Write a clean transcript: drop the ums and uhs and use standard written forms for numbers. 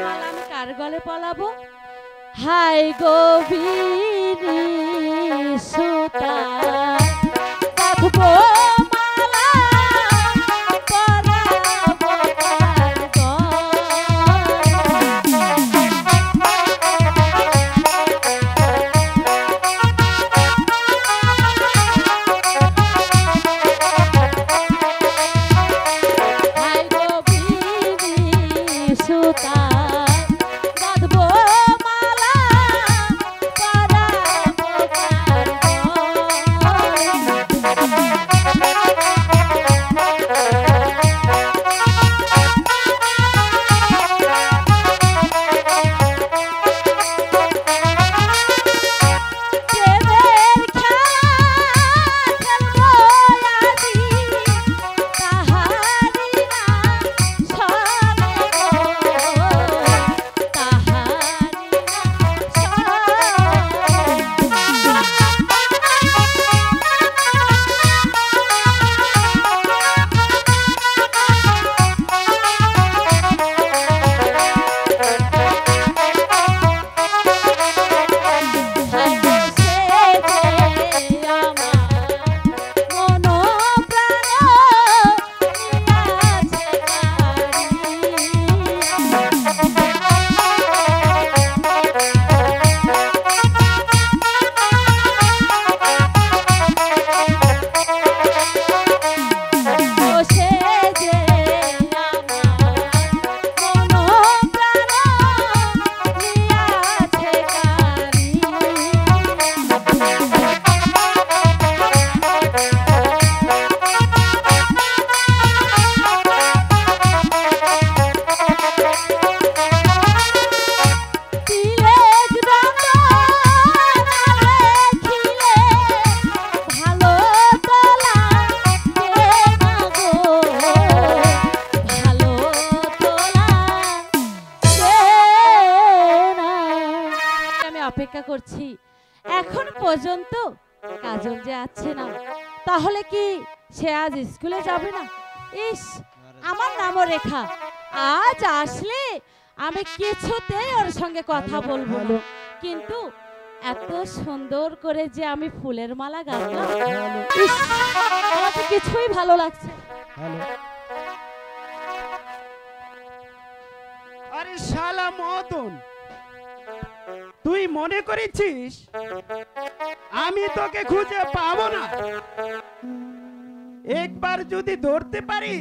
মালা আমি কার গলে পলাবো? হাই গভীরি সুতা বাঁধবো মালা পরাবো কার গলে? হাই গভীরি সুতা বাঁধবো মালা পরাবো কার প্রেমের খেলা খেলবো আজি তাহারি না সরে গো তাহারি না অপেক্ষা করছি এখন পর্যন্ত কাজল যে আছে না, তাহলে কি সে আজ স্কুলে যাবে না? ইস, আমার নামও রেখা, আজ আসলে আমি কিছুতেই ওর সঙ্গে কথা বলবো না, কিন্তু এত সুন্দর করে যে আমি ফুলের মালা গাঁথলাম, ইস, আমার তো কিছুই ভালো লাগছে। আরে শালা মদন, তুই মনে করেছিস আমি তোকে খুঁজে পাবো না? একবার যদি ধরতে পারি